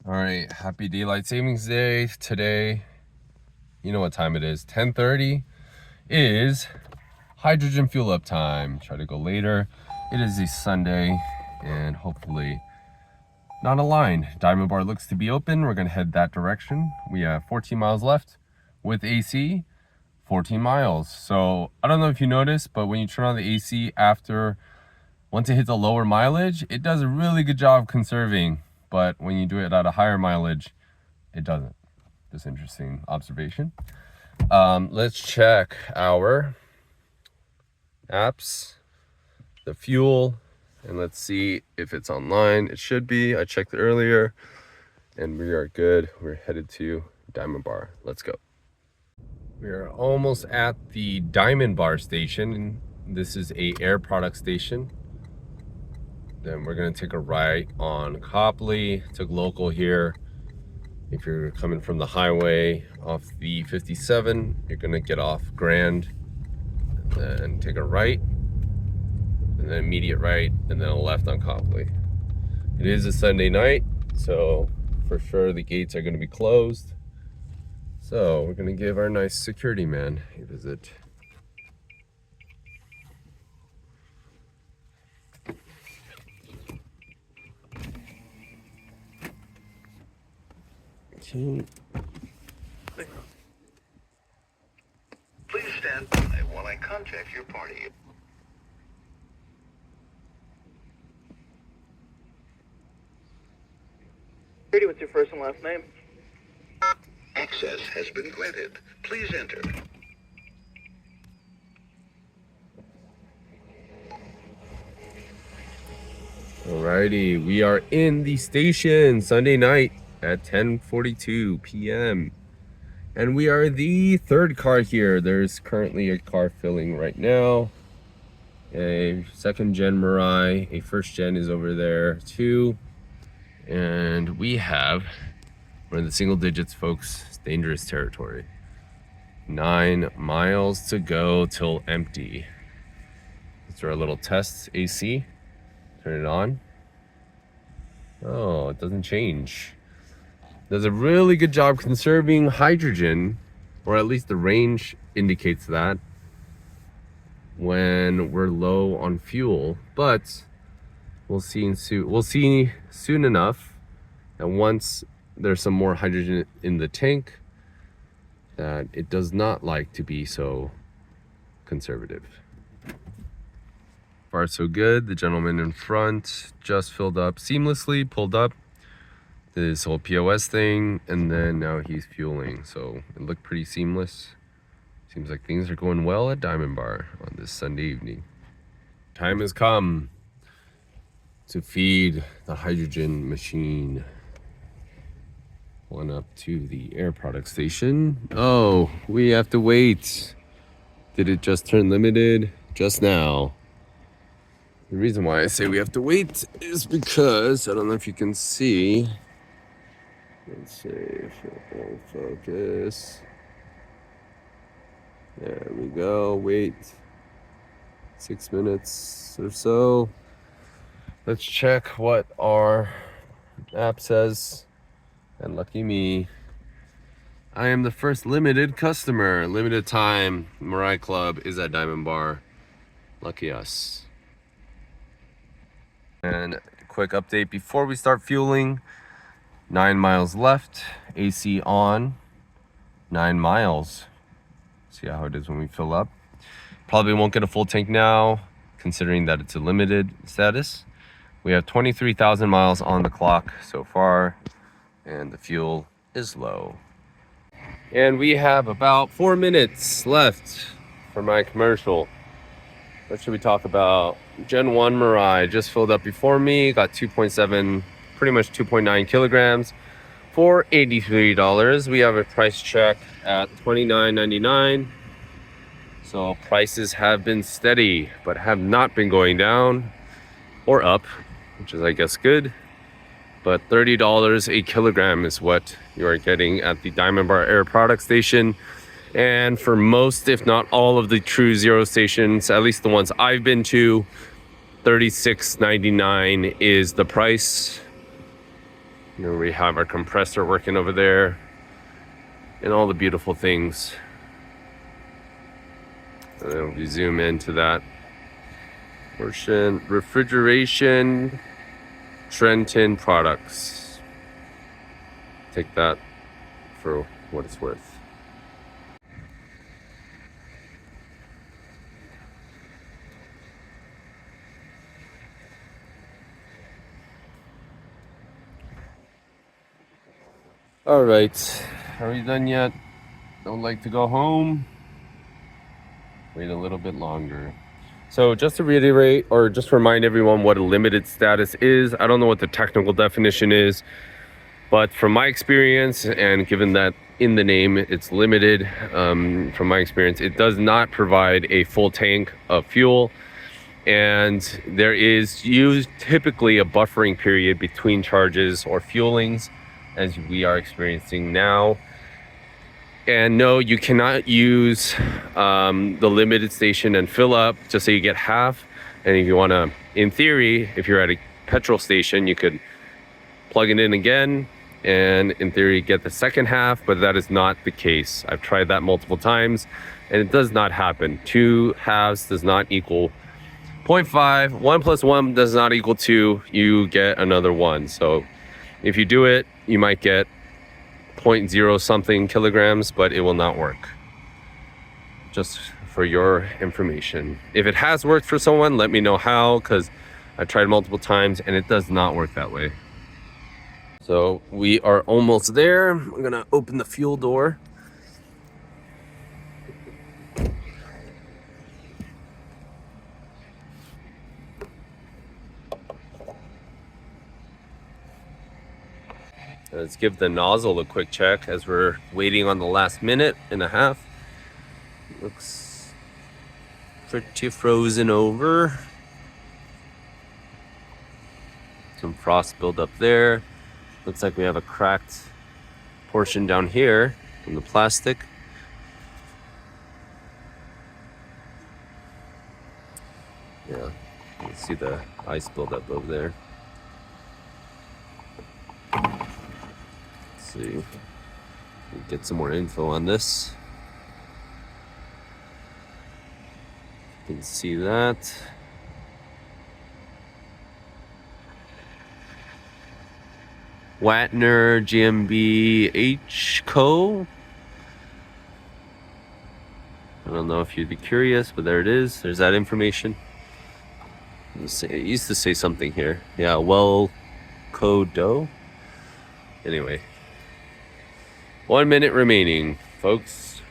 All right, happy daylight savings day today. You know what time it is. 10:30 is hydrogen fuel up time. Try to go later. It is a Sunday and hopefully not a line. Diamond Bar looks to be open. We're gonna head that direction. We have 14 miles left with AC, 14 miles. So I don't know if you noticed, but when you turn on the AC once it hits a lower mileage, it does a really good job conserving. But when you do it at a higher mileage, it doesn't. Just interesting observation. Let's check our apps, the fuel, and let's see if it's online. It should be. I checked it earlier and we are good. We're headed to Diamond Bar. Let's go. We are almost at the Diamond Bar station. This is a Air Product station. Then we're gonna take a right on Copley. Took local here. If you're coming from the highway off the 57, you're gonna get off Grand and then take a right and then immediate right and then a left on Copley. It is a Sunday night, so for sure the gates are gonna be closed. So we're gonna give our nice security man a visit. Please stand by while I contact your party. What's your first and last name? Access has been granted. Please enter. Alrighty, we are in the station Sunday night at 10:42 p.m. and we are the third car here. There's currently a car filling right now. A second gen Mirai, a first gen is over there too. And we're in the single digits, folks. It's dangerous territory. 9 miles to go till empty. Let's do our little test AC. Turn it on. Oh, it doesn't change. Does a really good job conserving hydrogen, or at least the range indicates that when we're low on fuel. But we'll see soon enough that once there's some more hydrogen in the tank, that it does not like to be so conservative. Far so good. The gentleman in front just filled up seamlessly, pulled up this whole POS thing, and then now he's fueling. So it looked pretty seamless. Seems like things are going well at Diamond Bar on this Sunday evening. Time has come to feed the hydrogen machine. Pulling up to the Air Product station. Oh, we have to wait. Did it just turn limited? Just now. The reason why I say we have to wait is because, I don't know if you can see. Let's see if it will focus. There we go. Wait 6 minutes or so. Let's check what our app says. And lucky me, I am the first limited customer. Limited time. Mirai Club is at Diamond Bar. Lucky us. And quick update before we start fueling. 9 miles left. AC on. 9 miles. See how it is when we fill up. Probably won't get a full tank now, considering that it's a limited status. We have 23,000 miles on the clock so far, and the fuel is low. And we have about 4 minutes left for my commercial. What should we talk about? Gen 1 Mirai just filled up before me, got 2.7, pretty much 2.9 kilograms for $83. We have a price check at $29.99. So prices have been steady, but have not been going down or up, which is, I guess, good. But $30 a kilogram is what you are getting at the Diamond Bar Air Product station. And for most, if not all of the True Zero stations, at least the ones I've been to, $36.99 is the price. You know, we have our compressor working over there and all the beautiful things. And then we zoom into that portion. Refrigeration, Trenton products. Take that for what it's worth. All right, are we done yet? Don't like to go home. Wait a little bit longer. So just to reiterate, or just remind everyone what a limited status is. I don't know what the technical definition is, but from my experience, and given that in the name it's limited, from my experience, it does not provide a full tank of fuel. And there is typically a buffering period between charges or fuelings, as we are experiencing now. And no, you cannot use the limited station and fill up just so you get half. And if you want to, in theory, if you're at a petrol station, you could plug it in again and in theory get the second half, but that is not the case. I've tried that multiple times and it does not happen. 2 halves does not equal 0.5. 1 plus 1 does not equal 2. You get another 1. So if you do it, you might get 0.0 something kilograms, but it will not work. Just for your information. If it has worked for someone, let me know how, because I've tried multiple times and it does not work that way. So we are almost there. I'm gonna open the fuel door. Let's give the nozzle a quick check as we're waiting on the last minute and a half. Looks pretty frozen over. Some frost buildup there. Looks like we have a cracked portion down here from the plastic. Yeah, you can see the ice buildup over there. See, get some more info on this. You can see that. Watner GmbH Co. I don't know if you'd be curious, but there it is. There's that information. It used to say something here. Yeah, well, Codo. Anyway. 1 minute remaining, folks.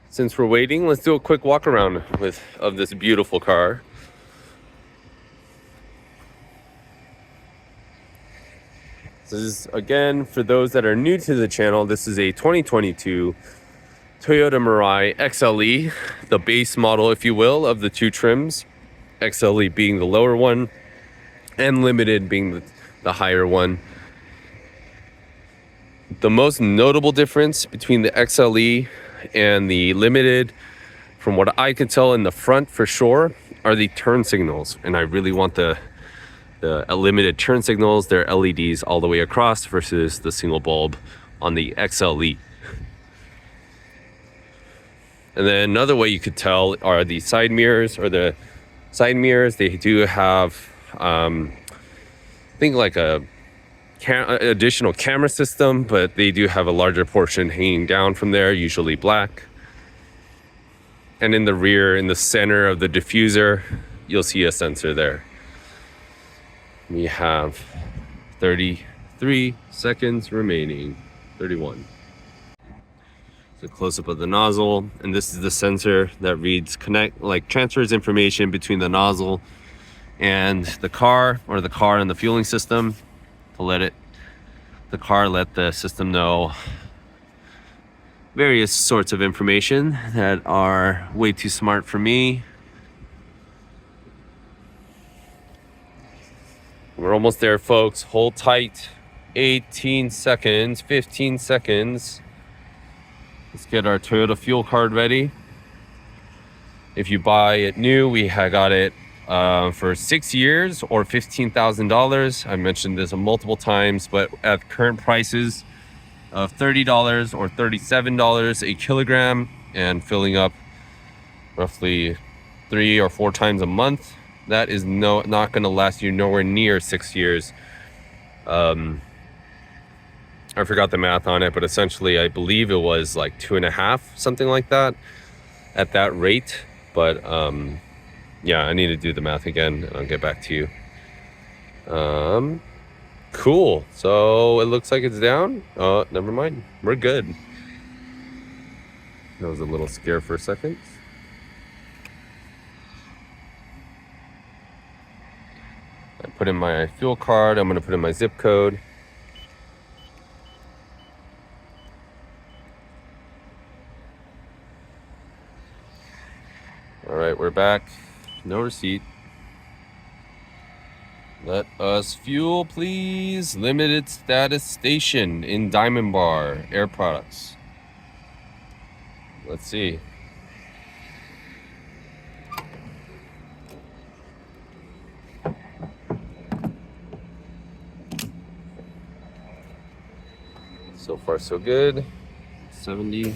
Since we're waiting, let's do a quick walk around of this beautiful car. This is, again, for those that are new to the channel, this is a 2022 Toyota Mirai XLE, the base model, if you will, of the 2 trims. XLE being the lower one, and Limited being the higher one. The most notable difference between the XLE and the Limited, from what I can tell in the front for sure, are the turn signals. And I really want the Limited turn signals. They're LEDs all the way across versus the single bulb on the XLE. And then another way you could tell are the side mirrors, or the side mirrors. They do have, I think, like a additional camera system, but they do have a larger portion hanging down from there, usually black. And in the rear, in the center of the diffuser, you'll see a sensor there. We have 33 seconds remaining. 31. It's a close-up of the nozzle, and this is the sensor that reads transfers information between the nozzle and the car, or the car and the fueling system, to let the system know various sorts of information that are way too smart for me. We're almost there, folks. Hold tight. 18 seconds, 15 seconds. Let's get our Toyota fuel card ready. If you buy it new, we got it for 6 years or $15,000. I mentioned this multiple times, but at current prices of $30 or $37 a kilogram, and filling up roughly 3 or 4 times a month, that is not going to last you nowhere near 6 years. I forgot the math on it, but essentially I believe it was like 2.5, something like that, at that rate. But yeah, I need to do the math again and I'll get back to you. Cool. So it looks like it's down. Oh, never mind. We're good. That was a little scare for a second. I put in my fuel card. I'm going to put in my zip code. All right, we're back. No receipt. Let us fuel, please. Limited status station in Diamond Bar, Air Products. Let's see. So far, so good. 70.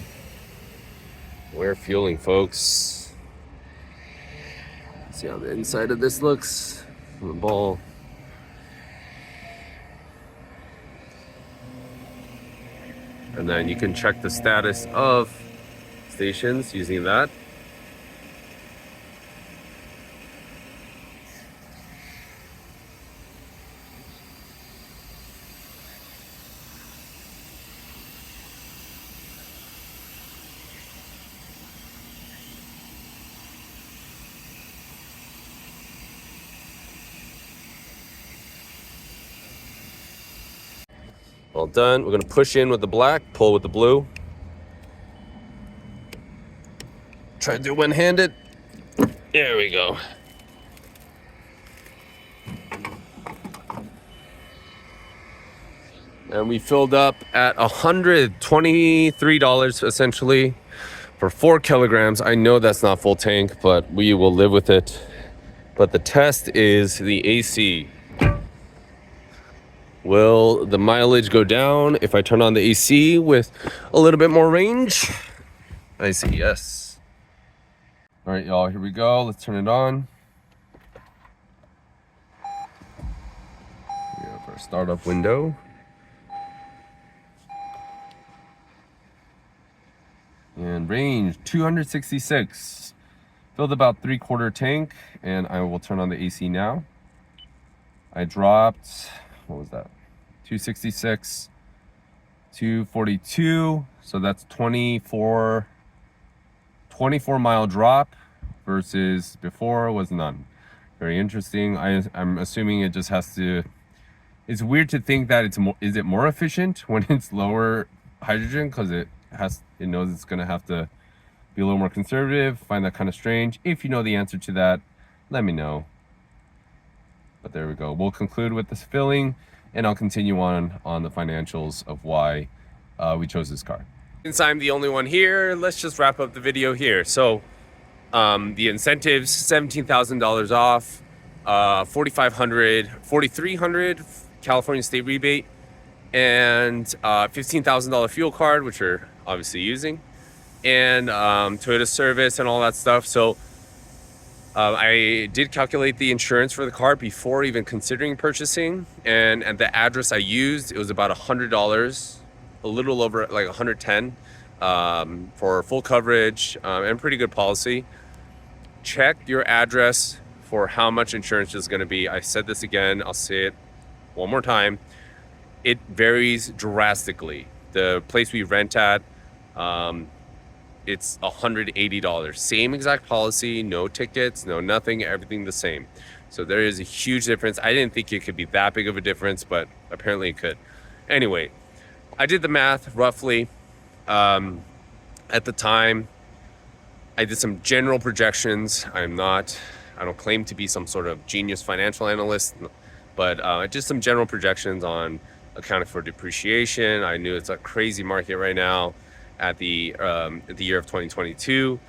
We're fueling, folks. See how the inside of this looks from the ball. And then you can check the status of stations using that. All done. We're gonna push in with the black, pull with the blue. Try to do one-handed. There we go. And we filled up at $123 essentially for 4 kilograms. I know that's not full tank, but we will live with it. But the test is the AC. Will the mileage go down if I turn on the AC with a little bit more range? I say yes. All right, y'all, here we go. Let's turn it on. We have our startup window. And range 266. Filled about 3/4 tank, and I will turn on the AC now. I dropped, what was that? 266, 242. So that's 24 mile drop versus before was none. Very interesting. I'm assuming it just has to, it's weird to think that it's more, is it more efficient when it's lower hydrogen? Because it knows it's gonna have to be a little more conservative. Find that kind of strange. If you know the answer to that, let me know. But there we go. We'll conclude with this filling, and I'll continue on the financials of why we chose this car. Since I'm the only one here, let's just wrap up the video here. So the incentives, $17,000 off, $4,300 California state rebate, and $15,000 fuel card, which we're obviously using, and Toyota service and all that stuff. So I did calculate the insurance for the car before even considering purchasing, and at the address I used, it was about $100, a little over like $110 for full coverage and pretty good policy. Check your address for how much insurance is going to be. I said this again, I'll say it one more time. It varies drastically. The place we rent at, it's $180. Same exact policy, no tickets, no nothing, everything the same. So there is a huge difference. I didn't think it could be that big of a difference, but apparently it could. Anyway, I did the math roughly. At the time, I did some general projections. I don't claim to be some sort of genius financial analyst, but I did some general projections on accounting for depreciation. I knew it's a crazy market right now at the year of 2022.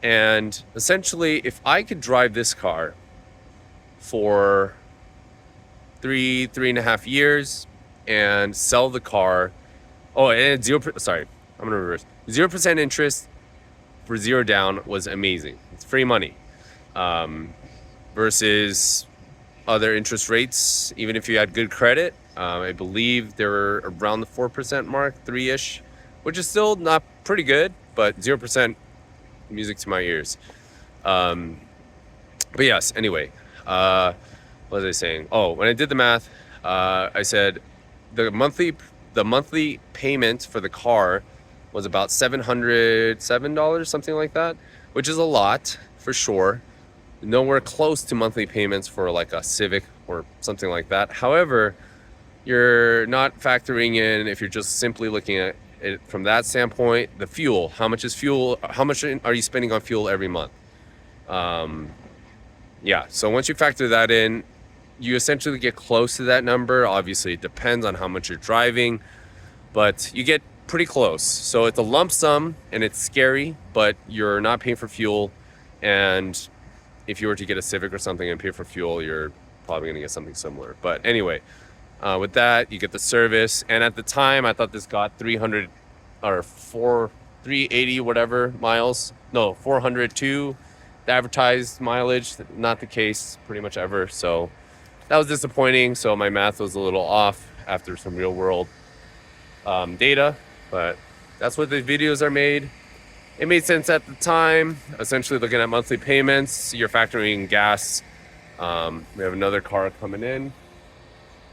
And essentially, if I could drive this car for three and a half years and sell the car. Oh, and sorry, I'm gonna reverse. 0% interest for 0 down was amazing. It's free money. Versus other interest rates, even if you had good credit, I believe they were around the 4% mark, 3-ish, which is still not pretty good, but 0%, music to my ears. But yes, anyway, what was I saying? Oh, when I did the math, I said the monthly payment for the car was about $707, something like that, which is a lot for sure. Nowhere close to monthly payments for like a Civic or something like that. However, you're not factoring in, if you're just simply looking at it from that standpoint, the fuel. How much is fuel? How much are you spending on fuel every month? Yeah, so once you factor that in, you essentially get close to that number. Obviously, it depends on how much you're driving, but you get pretty close. So it's a lump sum and it's scary, but you're not paying for fuel. And if you were to get a Civic or something and pay for fuel, you're probably going to get something similar. But anyway, with that, you get the service. And at the time, I thought this got 300 or 380, whatever miles. No, 402, the advertised mileage. Not the case pretty much ever. So that was disappointing. So my math was a little off after some real world data. But that's what the videos are made. It made sense at the time. Essentially looking at monthly payments, you're factoring in gas. We have another car coming in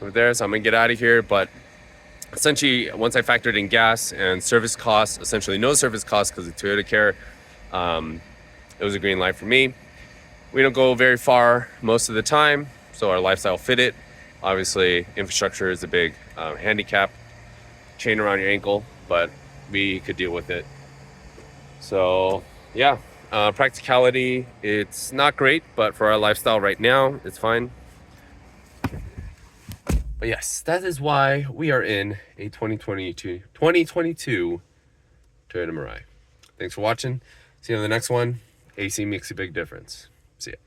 over there, so I'm gonna get out of here. But essentially, once I factored in gas and service costs, essentially no service costs because of Toyota Care, it was a green light for me. We don't go very far most of the time, so our lifestyle fit it. Obviously, infrastructure is a big handicap, chain around your ankle, but we could deal with it. So yeah, practicality, it's not great, but for our lifestyle right now, it's fine. But yes, that is why we are in a 2022 Toyota Mirai. Thanks for watching. See you on the next one. AC makes a big difference. See ya.